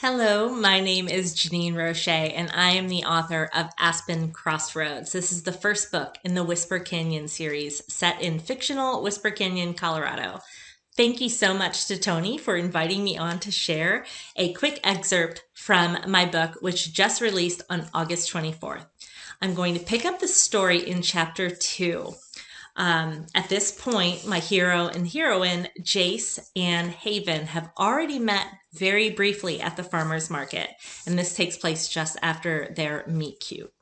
Hello, my name is Janine Rosche, and I am the author of Aspen Crossroads. This is the first book in the Whisper Canyon series set in fictional Whisper Canyon, Colorado. Thank you so much to Tony for inviting me on to share a quick excerpt from my book, which just released on August 24th. I'm going to pick up the story in chapter 2. At this point, my hero and heroine, Jace and Haven, have already met very briefly at the farmer's market, and this takes place just after their meet cute.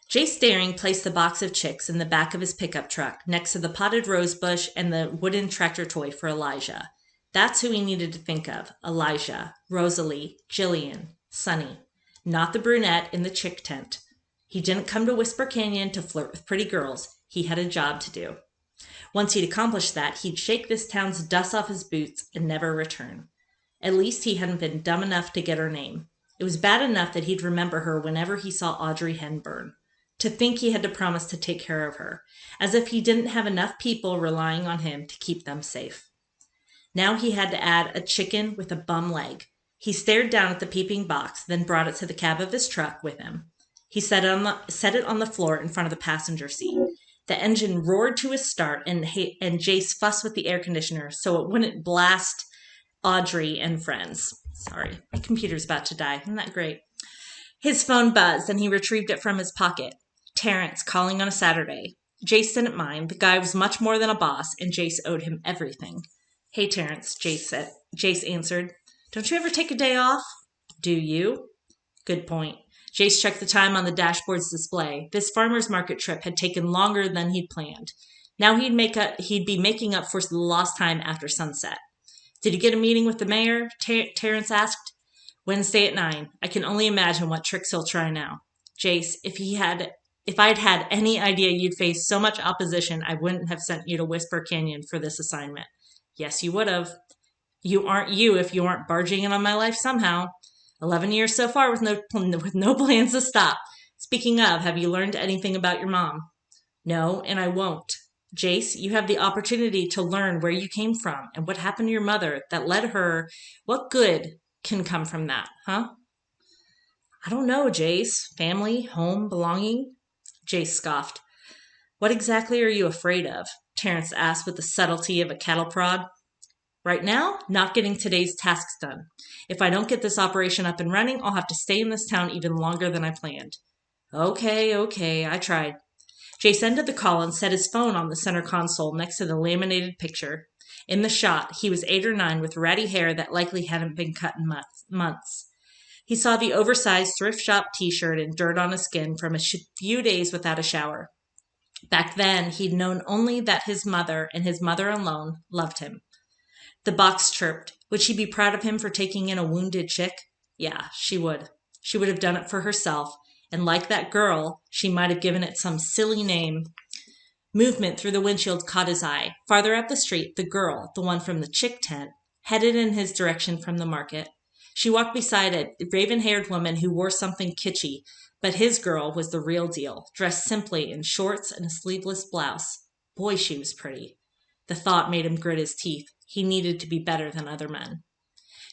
Jace Daring placed the box of chicks in the back of his pickup truck next to the potted rose bush and the wooden tractor toy for Elijah. That's who he needed to think of: Elijah, Rosalie, Jillian, Sunny, not the brunette in the chick tent. He didn't come to Whisper Canyon to flirt with pretty girls. He had a job to do. Once he'd accomplished that, he'd shake this town's dust off his boots and never return. At least he hadn't been dumb enough to get her name. It was bad enough that he'd remember her whenever he saw Audrey Henburn. To think he had to promise to take care of her, as if he didn't have enough people relying on him to keep them safe. Now he had to add a chicken with a bum leg. He stared down at the peeping box, then brought it to the cab of his truck with him. He set it on the floor in front of the passenger seat. The engine roared to a start, and Jace fussed with the air conditioner so it wouldn't blast Audrey and friends. Sorry, my computer's about to die. Isn't that great? His phone buzzed, and he retrieved it from his pocket. Terrence calling on a Saturday. Jace didn't mind. The guy was much more than a boss, and Jace owed him everything. "Hey, Terrence," Jace answered. "Don't you ever take a day off?" "Do you?" Good point. Jace checked the time on the dashboard's display. This farmer's market trip had taken longer than he'd planned. Now he'd be making up for the lost time after sunset. "Did you get a meeting with the mayor?" Terrence asked. "Wednesday at 9. I can only imagine what tricks he'll try now." "Jace, if I'd had any idea you'd face so much opposition, I wouldn't have sent you to Whisper Canyon for this assignment." "Yes, you would have." "You aren't you if you aren't barging in on my life somehow." 11 years so far with no plans to stop. Speaking of, have you learned anything about your mom?" "No, and I won't." "Jace, you have the opportunity to learn where you came from and what happened to your mother that led her. What good can come from that, huh?" "I don't know, Jace. Family, home, belonging." Jace scoffed. "What exactly are you afraid of?" Terrence asked with the subtlety of a cattle prod. "Right now, not getting today's tasks done. If I don't get this operation up and running, I'll have to stay in this town even longer than I planned." Okay, I tried." Jace ended the call and set his phone on the center console next to the laminated picture. In the shot, he was 8 or 9 with ratty hair that likely hadn't been cut in months. He saw the oversized thrift shop t-shirt and dirt on his skin from a few days without a shower. Back then, he'd known only that his mother, and his mother alone, loved him. The box chirped. Would she be proud of him for taking in a wounded chick? Yeah, she would. She would have done it for herself, and like that girl, she might have given it some silly name. Movement through the windshield caught his eye. Farther up the street, the girl, the one from the chick tent, headed in his direction from the market. She walked beside a raven-haired woman who wore something kitschy, but his girl was the real deal, dressed simply in shorts and a sleeveless blouse. Boy, she was pretty. The thought made him grit his teeth. He needed to be better than other men.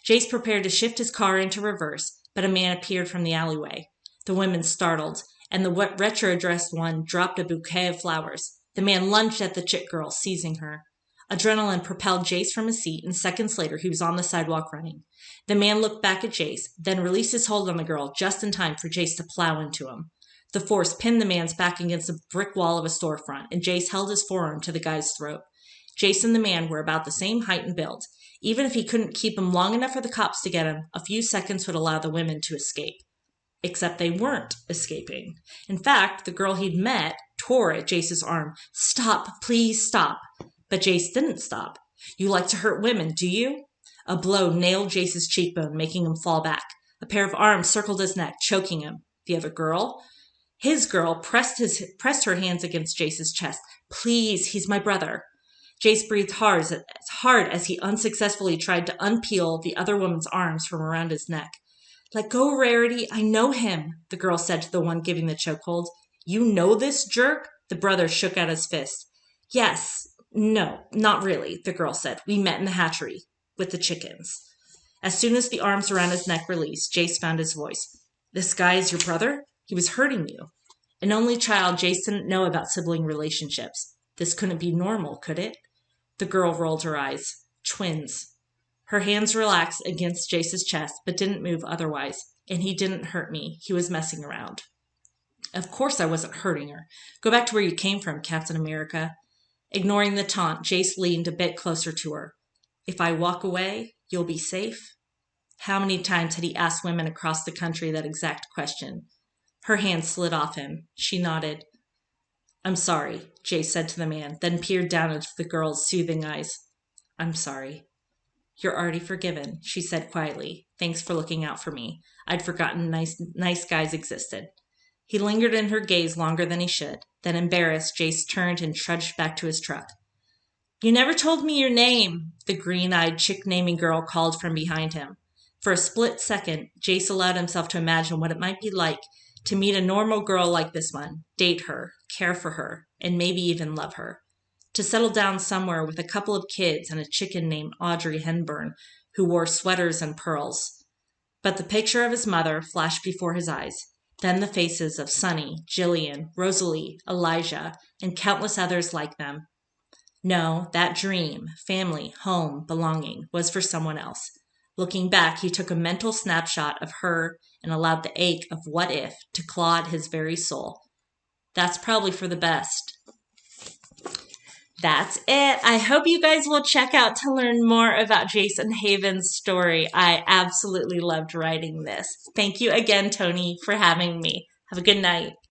Jace prepared to shift his car into reverse, but a man appeared from the alleyway. The women startled, and the retro-dressed one dropped a bouquet of flowers. The man lunged at the chick girl, seizing her. Adrenaline propelled Jace from his seat, and seconds later he was on the sidewalk running. The man looked back at Jace, then released his hold on the girl just in time for Jace to plow into him. The force pinned the man's back against the brick wall of a storefront, and Jace held his forearm to the guy's throat. Jace and the man were about the same height and build. Even if he couldn't keep him long enough for the cops to get him, a few seconds would allow the women to escape. Except they weren't escaping. In fact, the girl he'd met tore at Jace's arm. "Stop, please stop." But Jace didn't stop. "You like to hurt women, do you?" A blow nailed Jace's cheekbone, making him fall back. A pair of arms circled his neck, choking him. The other girl? His girl pressed her hands against Jace's chest. "Please, he's my brother." Jace breathed hard as he unsuccessfully tried to unpeel the other woman's arms from around his neck. "Let go, Rarity. I know him," the girl said to the one giving the chokehold. "You know this jerk?" The brother shook out his fist. "Yes. No, not really," the girl said. "We met in the hatchery with the chickens." As soon as the arms around his neck released, Jace found his voice. "This guy is your brother? He was hurting you." An only child, Jace didn't know about sibling relationships. This couldn't be normal, could it? The girl rolled her eyes. Twins. Her hands relaxed against Jace's chest, but didn't move otherwise. And he didn't hurt me. He was messing around. Of course I wasn't hurting her. Go back to where you came from, Captain America. Ignoring the taunt, Jace leaned a bit closer to her. If I walk away, you'll be safe? How many times had he asked women across the country that exact question? Her hand slid off him. She nodded. I'm sorry, Jace said to the man, then peered down into the girl's soothing eyes. I'm sorry. You're already forgiven, she said quietly. Thanks for looking out for me. I'd forgotten nice guys existed. He lingered in her gaze longer than he should. Then, embarrassed, Jace turned and trudged back to his truck. You never told me your name, the green-eyed chick-naming girl called from behind him. For a split second, Jace allowed himself to imagine what it might be like to meet a normal girl like this one, date her, care for her, and maybe even love her. To settle down somewhere with a couple of kids and a chicken named Audrey Henburn who wore sweaters and pearls. But the picture of his mother flashed before his eyes, then the faces of Sunny, Jillian, Rosalie, Elijah, and countless others like them. No, that dream, family, home, belonging, was for someone else. Looking back, he took a mental snapshot of her and allowed the ache of what if to claw at his very soul. That's probably for the best. That's it. I hope you guys will check out to learn more about Jason Haven's story. I absolutely loved writing this. Thank you again, Tony, for having me. Have a good night.